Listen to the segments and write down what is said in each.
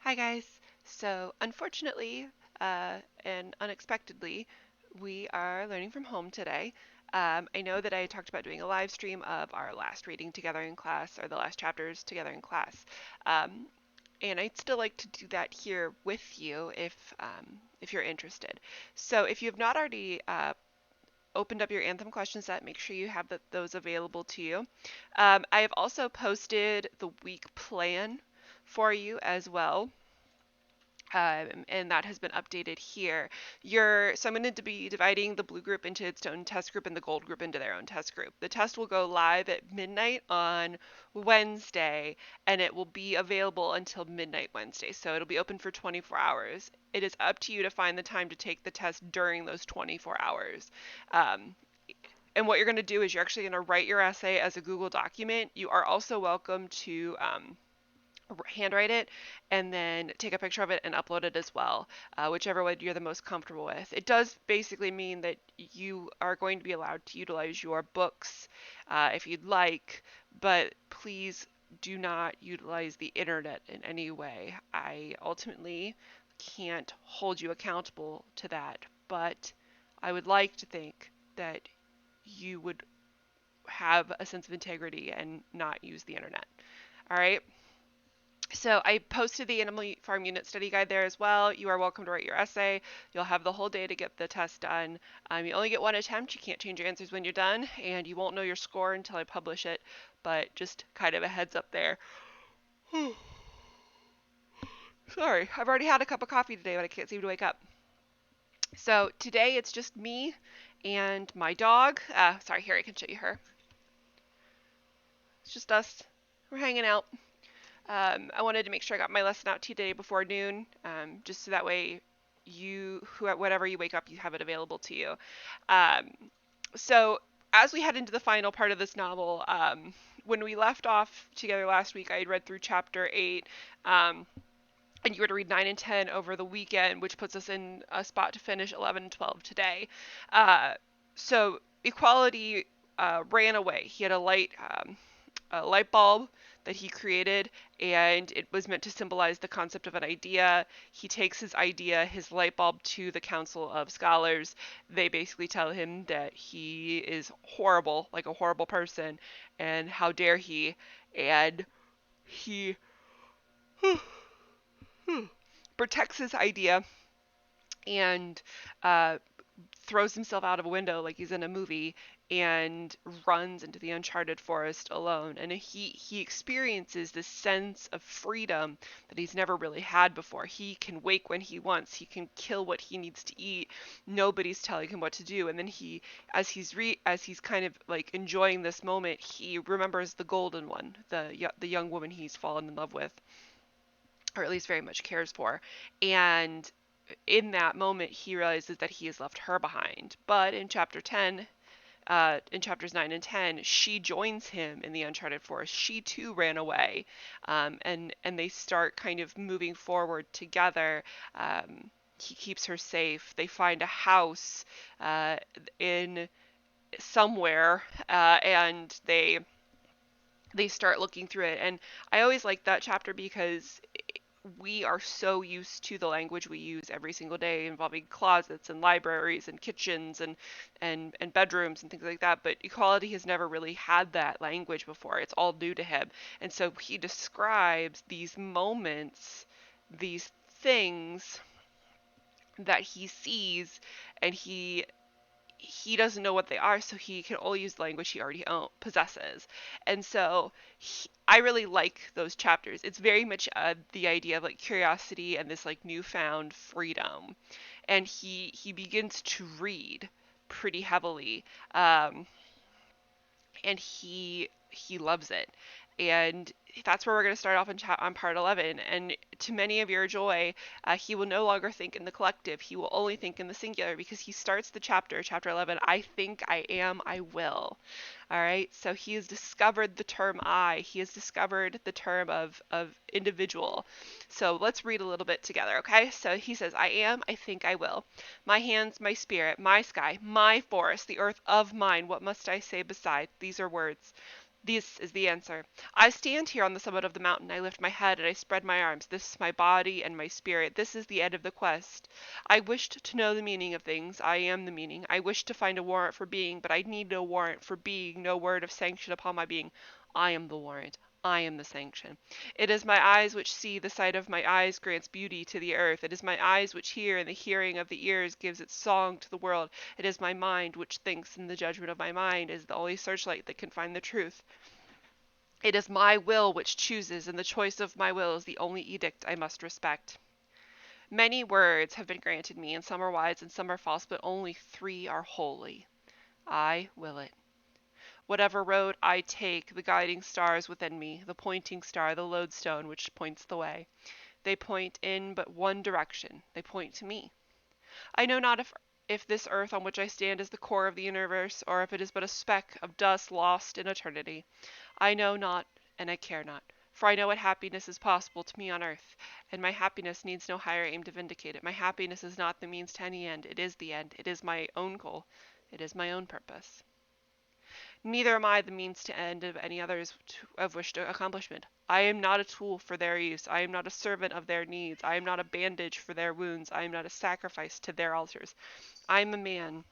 Hi guys. So unfortunately and unexpectedly, we are learning from home today. I know that I talked about doing a live stream of our last reading together in class, or the last chapters together in class, um, and I'd still like to do that here with you if you're interested. So if you have not already opened up your Anthem question set, make sure you have those available to you. I have also posted the week plan for you as well, and that has been updated here. So I'm going to be dividing the blue group into its own test group and the gold group into their own test group. The test will go live at midnight on Wednesday, and it will be available until midnight Wednesday. So it'll be open for 24 hours. It is up to you to find the time to take the test during those 24 hours. Um, and what you're going to do is you're actually going to write your essay as a Google document. You are also welcome to handwrite it and then take a picture of it and upload it as well, whichever one you're the most comfortable with. It does basically mean that you are going to be allowed to utilize your books if you'd like, but please do not utilize the internet in any way. I ultimately can't hold you accountable to that, but I would like to think that you would have a sense of integrity and not use the internet. All right. So I posted the Animal Farm Unit Study Guide there as well. You are welcome to write your essay. You'll have the whole day to get the test done. You only get one attempt. You can't change your answers when you're done, and you won't know your score until I publish it. But just kind of a heads up there. Sorry, I've already had a cup of coffee today, but I can't seem to wake up. So today it's just me and my dog. Sorry, here I can show you her. It's just us. We're hanging out. I wanted to make sure I got my lesson out today before noon, just so that way whatever you wake up, you have it available to you. Um, so as we head into the final part of this novel, when we left off together last week, I had read through chapter 8, and you were to read 9 and 10 over the weekend, which puts us in a spot to finish 11 and 12 today. So Equality ran away. He had a light bulb that he created, and it was meant to symbolize the concept of an idea. He takes his idea, his light bulb, to the Council of Scholars. They basically tell him that he is horrible, like a horrible person, and how dare he. And he protects his idea and uh, throws himself out of a window like he's in a movie and runs into the uncharted forest alone. And he experiences this sense of freedom that he's never really had before. He can wake when he wants. He can kill what he needs to eat. Nobody's telling him what to do. And then as he's kind of like enjoying this moment, he remembers the golden one, the young woman he's fallen in love with, or at least very much cares for. And in that moment, he realizes that he has left her behind. But in in chapters 9 and 10, she joins him in the uncharted forest. She too ran away, and they start kind of moving forward together. He keeps her safe. They find a house in somewhere, and they start looking through it. And I always like that chapter because we are so used to the language we use every single day involving closets and libraries and kitchens and bedrooms and things like that, but Equality has never really had that language before. It's all new to him. And so he describes these moments, these things that he sees, and he doesn't know what they are, so he can only use the language he already possesses. And so I really like those chapters. It's very much the idea of like curiosity and this like newfound freedom. And he begins to read pretty heavily, um, and he loves it. And that's where we're going to start off on part 11. And to many of your joy, he will no longer think in the collective. He will only think in the singular, because he starts the chapter 11, I think, I am, I will. All right. So he has discovered the term I. He has discovered the term of individual. So let's read a little bit together. Okay. So he says, I am, I think, I will. My hands, my spirit, my sky, my forest, the earth of mine. What must I say beside? These are words. This is the answer. I stand here on the summit of the mountain. I lift my head and I spread my arms. This is my body and my spirit. This is the end of the quest. I wished to know the meaning of things. I am the meaning. I wished to find a warrant for being, but I need no warrant for being, no word of sanction upon my being. I am the warrant. I am the sanction. It is my eyes which see. The sight of my eyes grants beauty to the earth. It is my eyes which hear, and the hearing of the ears gives its song to the world. It is my mind which thinks, and the judgment of my mind is the only searchlight that can find the truth. It is my will which chooses, and the choice of my will is the only edict I must respect. Many words have been granted me, and some are wise and some are false, but only 3 are holy. I will it. Whatever road I take, the guiding star is within me, the pointing star, the lodestone which points the way. They point in but one direction. They point to me. I know not if this earth on which I stand is the core of the universe, or if it is but a speck of dust lost in eternity. I know not, and I care not, for I know what happiness is possible to me on earth, and my happiness needs no higher aim to vindicate it. My happiness is not the means to any end, it is the end, it is my own goal, it is my own purpose. Neither am I the means to end of any others of wished accomplishment. I am not a tool for their use. I am not a servant of their needs. I am not a bandage for their wounds. I am not a sacrifice to their altars. I am a man.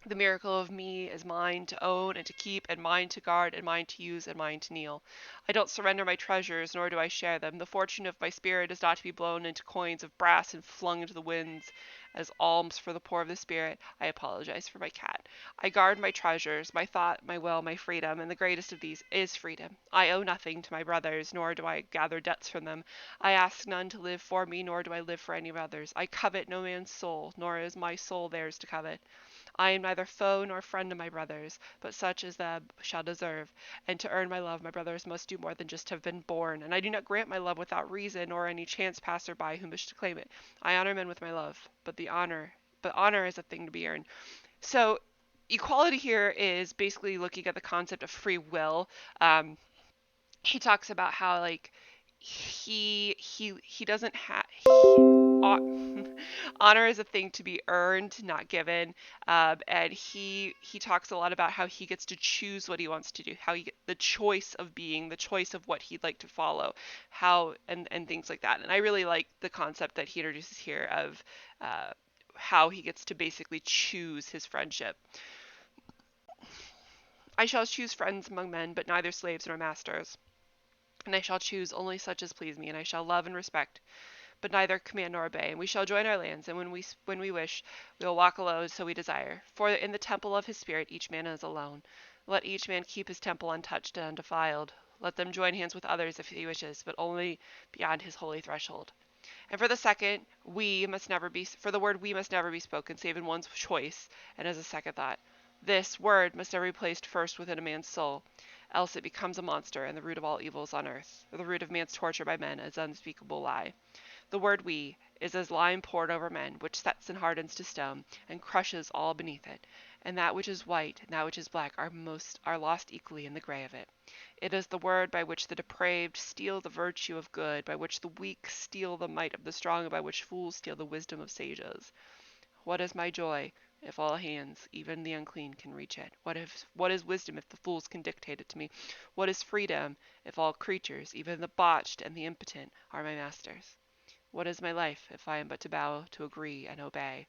The miracle of me is mine to own and to keep, and mine to guard, and mine to use, and mine to kneel. I don't surrender my treasures, nor do I share them. The fortune of my spirit is not to be blown into coins of brass and flung into the winds as alms for the poor of the spirit. I apologize for my cat. I guard my treasures, my thought, my will, my freedom, and the greatest of these is freedom. I owe nothing to my brothers, nor do I gather debts from them. I ask none to live for me, nor do I live for any of others. I covet no man's soul, nor is my soul theirs to covet. I am neither foe nor friend of my brothers, but such as them shall deserve. And to earn my love, my brothers must do more than just have been born. And I do not grant my love without reason, or any chance passer-by who wish to claim it. I honor men with my love, but honor is a thing to be earned. So equality here is basically looking at the concept of free will. He talks about how like he doesn't have honor is a thing to be earned, not given. And he talks a lot about how he gets to choose what he wants to do, how the choice of being, the choice of what he'd like to follow, how and things like that. And I really like the concept that he introduces here of how he gets to basically choose his friendship. I shall choose friends among men, but neither slaves nor masters. And I shall choose only such as please me, and I shall love and respect, but neither command nor obey. And we shall join our lands, and when we wish, we will walk alone so we desire. For in the temple of his spirit each man is alone. Let each man keep his temple untouched and undefiled. Let them join hands with others if he wishes, but only beyond his holy threshold. And for the second, for the word we must never be spoken, save in one's choice, and as a second thought. This word must never be placed first within a man's soul, else it becomes a monster, and the root of all evils on earth. The root of man's torture by men is unspeakable lie. The word we is as lime poured over men, which sets and hardens to stone, and crushes all beneath it. And that which is white and that which is black are lost equally in the gray of it. It is the word by which the depraved steal the virtue of good, by which the weak steal the might of the strong, and by which fools steal the wisdom of sages. What is my joy, if all hands, even the unclean, can reach it? What is wisdom if the fools can dictate it to me? What is freedom if all creatures, even the botched and the impotent, are my masters? What is my life if I am but to bow, to agree, and obey?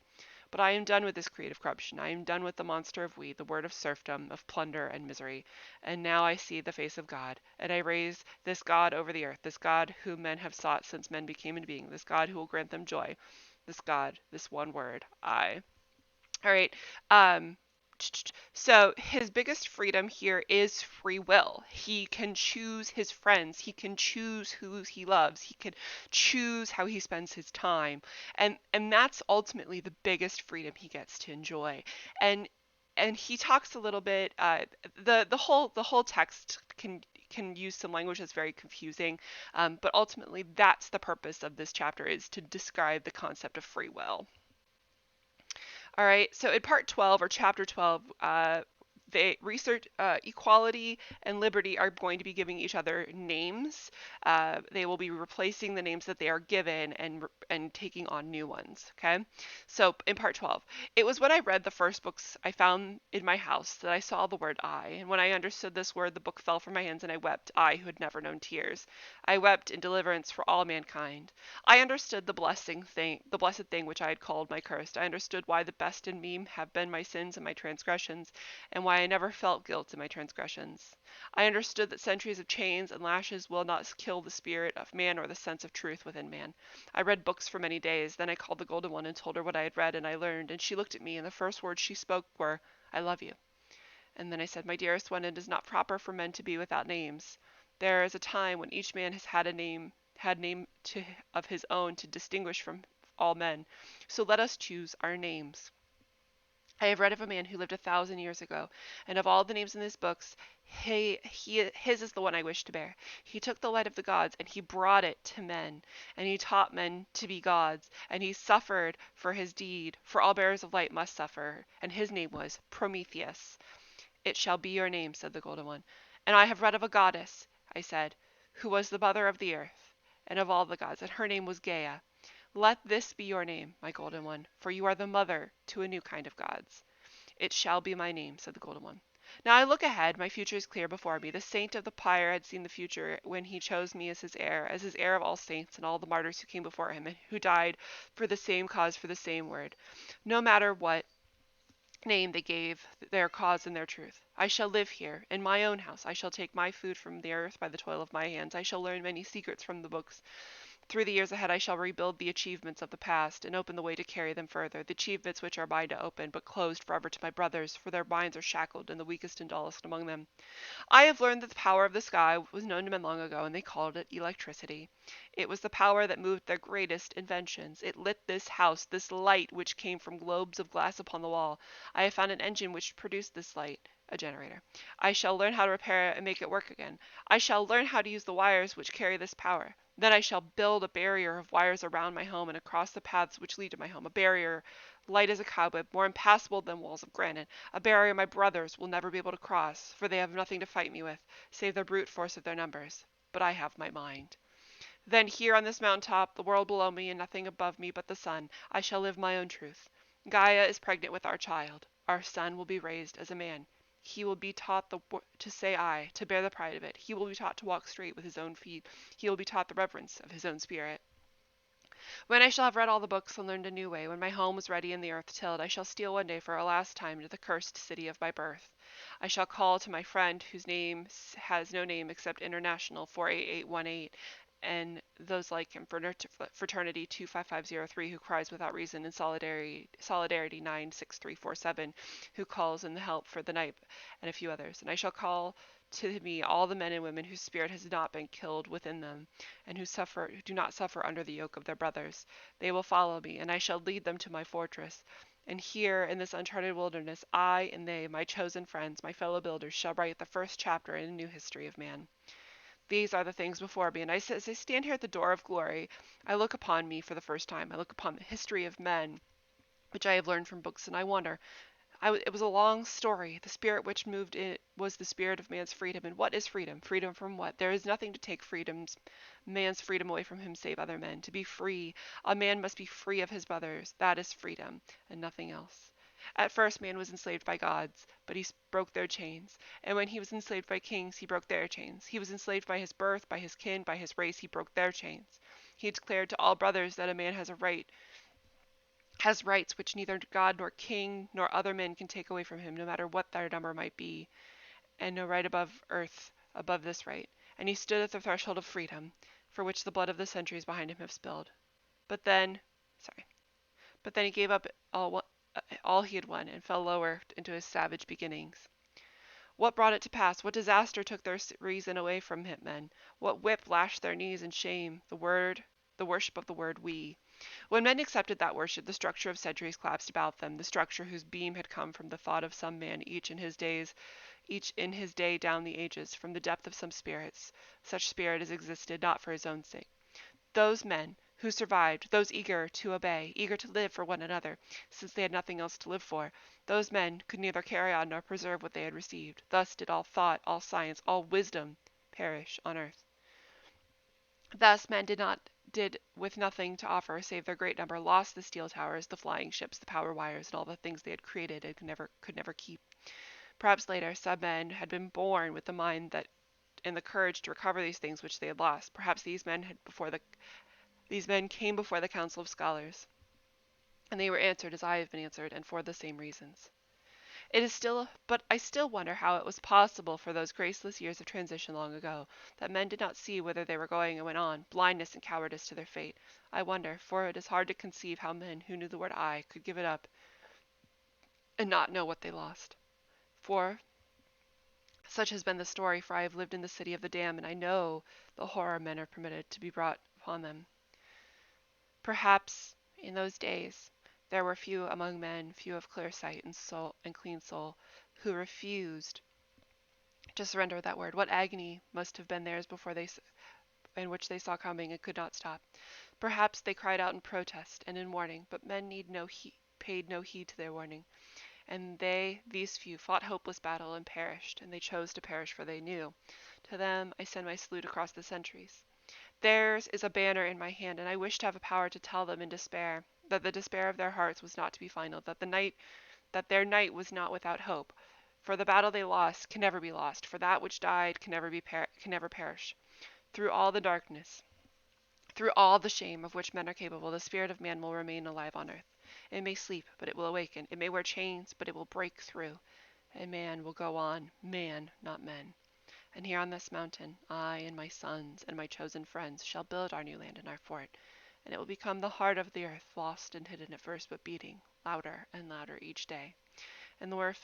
But I am done with this creative corruption. I am done with the monster of we, the word of serfdom, of plunder and misery. And now I see the face of God, and I raise this God over the earth, this God whom men have sought since men became in being, this God who will grant them joy, this God, this one word, I. All right. Um, so his biggest freedom here is free will. He can choose his friends. He can choose who he loves. He can choose how he spends his time. And that's ultimately the biggest freedom he gets to enjoy. And and he talks a little bit the whole text can use some language that's very confusing, but ultimately that's the purpose of this chapter, is to describe the concept of free will. All right, so in part 12 or chapter 12, they research equality and liberty are going to be giving each other names. They will be replacing the names that they are given and taking on new ones. Okay, so in part 12, it was when I read the first books I found in my house that I saw the word I, and when I understood this word, the book fell from my hands, and I wept. I who had never known tears, I wept in deliverance for all mankind. I understood the blessed thing which I had called my cursed. I understood why the best in me have been my sins and my transgressions, and why I never felt guilt in my transgressions. I understood that centuries of chains and lashes will not kill the spirit of man or the sense of truth within man. I read books for many days. Then I called the Golden One and told her what I had read and I learned, and she looked at me, and the first words she spoke were, "I love you." And then I said, "My dearest one, it is not proper for men to be without names. There is a time when each man has had name of his own to distinguish from all men. So let us choose our names. I have read of a man who lived 1,000 years ago, and of all the names in these books, his is the one I wish to bear. He took the light of the gods, and he brought it to men, and he taught men to be gods, and he suffered for his deed, for all bearers of light must suffer, and his name was Prometheus. It shall be your name, said the Golden One. And I have read of a goddess, I said, who was the mother of the earth, and of all the gods, and her name was Gaia. Let this be your name, my Golden One, for you are the mother to a new kind of gods. It shall be my name, said the Golden One. Now I look ahead, my future is clear before me. The saint of the pyre had seen the future when he chose me as his heir of all saints and all the martyrs who came before him, and who died for the same cause, for the same word. No matter what name they gave their cause and their truth. I shall live here, in my own house. I shall take my food from the earth by the toil of my hands. I shall learn many secrets from the books. Through the years ahead I shall rebuild the achievements of the past, and open the way to carry them further, the achievements which are mine to open, but closed forever to my brothers, for their minds are shackled, and the weakest and dullest among them. I have learned that the power of the sky was known to men long ago, and they called it electricity. It was the power that moved their greatest inventions. It lit this house, this light which came from globes of glass upon the wall. I have found an engine which produced this light, a generator. I shall learn how to repair it and make it work again. I shall learn how to use the wires which carry this power. Then I shall build a barrier of wires around my home and across the paths which lead to my home, a barrier light as a cobweb, more impassable than walls of granite, a barrier my brothers will never be able to cross, for they have nothing to fight me with, save the brute force of their numbers. But I have my mind. Then here on this mountain top, the world below me and nothing above me but the sun, I shall live my own truth. Gaia is pregnant with our child. Our son will be raised as a man. He will be taught to say I, to bear the pride of it. He will be taught to walk straight with his own feet. He will be taught the reverence of his own spirit. When I shall have read all the books and learned a new way, when my home is ready and the earth tilled, I shall steal one day for a last time to the cursed city of my birth. I shall call to my friend whose name has no name except International 48818, and those like him, Fraternity 25503, who cries without reason, and Solidarity 96347, who calls in the help for the night, and a few others. And I shall call to me all the men and women whose spirit has not been killed within them, and who do not suffer under the yoke of their brothers. They will follow me, and I shall lead them to my fortress. And here, in this uncharted wilderness, I and they, my chosen friends, my fellow builders, shall write the first chapter in a new history of man. These are the things before me, and as I stand here at the door of glory, I look upon me for the first time. I look upon the history of men, which I have learned from books, and I wonder, it was a long story. The spirit which moved it was the spirit of man's freedom. And what is freedom? Freedom from what? There is nothing to take man's freedom away from him save other men. To be free, a man must be free of his brothers. That is freedom, and nothing else. At first, man was enslaved by gods, but he broke their chains. And when he was enslaved by kings, he broke their chains. He was enslaved by his birth, by his kin, by his race. He broke their chains. He declared to all brothers that a man has rights which neither God nor king nor other men can take away from him, no matter what their number might be, and no right above earth above this right. And he stood at the threshold of freedom, for which the blood of the centuries behind him have spilled. But then, sorry, but then he gave up all he had won and fell lower into his savage beginnings. What brought it to pass? What disaster took their reason away from men? What whip lashed their knees in shame? The worship of the word we. When men accepted that worship, the structure of centuries collapsed about them, the structure whose beam had come from the thought of some man, each in his day down the ages, from the depth of some spirits, such spirit as existed not for his own sake. Those men who survived, those eager to obey, eager to live for one another, since they had nothing else to live for. Those men could neither carry on nor preserve what they had received. Thus did all thought, all science, all wisdom perish on earth. Thus men did with nothing to offer save their great number lost the steel towers, the flying ships, the power wires, and all the things they had created and could never keep. Perhaps later some men had been born with the mind that and the courage to recover these things which they had lost. Perhaps these men came before the council of scholars, and they were answered as I have been answered, and for the same reasons. But I still wonder how it was possible for those graceless years of transition long ago, that men did not see whither they were going and went on, blindness and cowardice to their fate. I wonder, for it is hard to conceive how men who knew the word I could give it up and not know what they lost. For such has been the story, for I have lived in the city of the damned, and I know the horror men are permitted to be brought upon them. Perhaps in those days there were few among men, few of clear sight and soul and clean soul, who refused to surrender that word. What agony must have been theirs before in which they saw coming and could not stop. Perhaps they cried out in protest and in warning, but men paid no heed to their warning. And these few, fought hopeless battle and perished, and they chose to perish for they knew. To them I send my salute across the centuries. Theirs is a banner in my hand, and I wish to have a power to tell them in despair that the despair of their hearts was not to be final, that their night was not without hope. For the battle they lost can never be lost, for that which died can never perish. Through all the darkness, through all the shame of which men are capable, the spirit of man will remain alive on earth. It may sleep, but it will awaken. It may wear chains, but it will break through. And man will go on, man, not men. And here on this mountain, I and my sons and my chosen friends shall build our new land and our fort, and it will become the heart of the earth, lost and hidden at first, but beating louder and louder each day. And word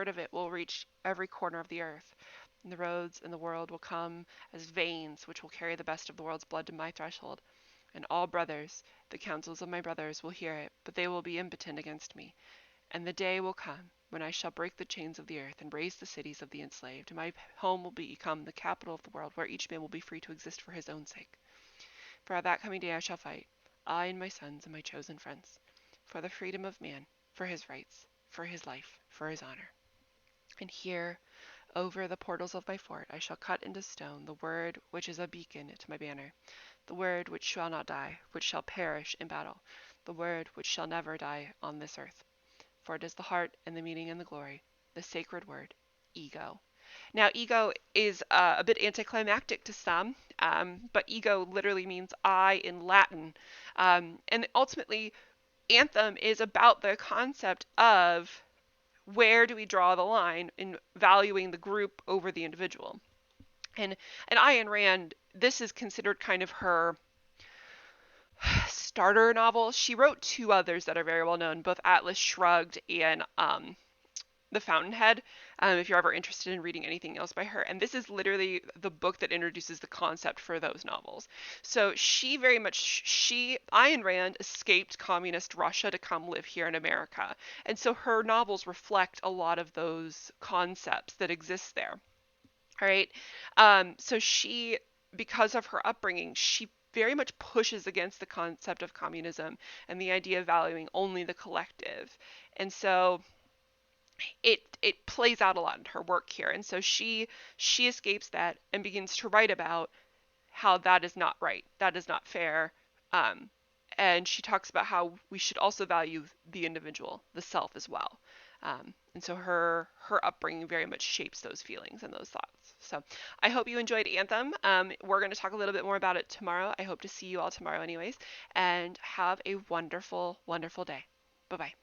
of it will reach every corner of the earth. And the roads in the world will come as veins which will carry the best of the world's blood to my threshold. And all brothers, the councils of my brothers, will hear it, but they will be impotent against me. And the day will come when I shall break the chains of the earth and raise the cities of the enslaved. And my home will become the capital of the world, where each man will be free to exist for his own sake. For at that coming day I shall fight, I and my sons and my chosen friends, for the freedom of man, for his rights, for his life, for his honor. And here, over the portals of my fort, I shall cut into stone the word which is a beacon to my banner, the word which shall not die, which shall perish in battle, the word which shall never die on this earth. For it is the heart and the meaning and the glory, the sacred word, ego. Now, ego is a bit anticlimactic to some, but ego literally means I in Latin. And ultimately, Anthem is about the concept of where do we draw the line in valuing the group over the individual. And Ayn Rand, this is considered kind of her starter novel. She wrote two others that are very well known, both Atlas Shrugged and The Fountainhead, if you're ever interested in reading anything else by her. And this is literally the book that introduces the concept for those novels. So Ayn Rand escaped communist Russia to come live here in America. And so her novels reflect a lot of those concepts that exist there. All right. So because of her upbringing, she very much pushes against the concept of communism and the idea of valuing only the collective. And so it plays out a lot in her work here. And so she escapes that and begins to write about how that is not right, that is not fair. Um, and she talks about how we should also value the individual, the self as well. And so her upbringing very much shapes those feelings and those thoughts. So I hope you enjoyed Anthem. We're going to talk a little bit more about it tomorrow. I hope to see you all tomorrow anyways. And have a wonderful, wonderful day. Bye-bye.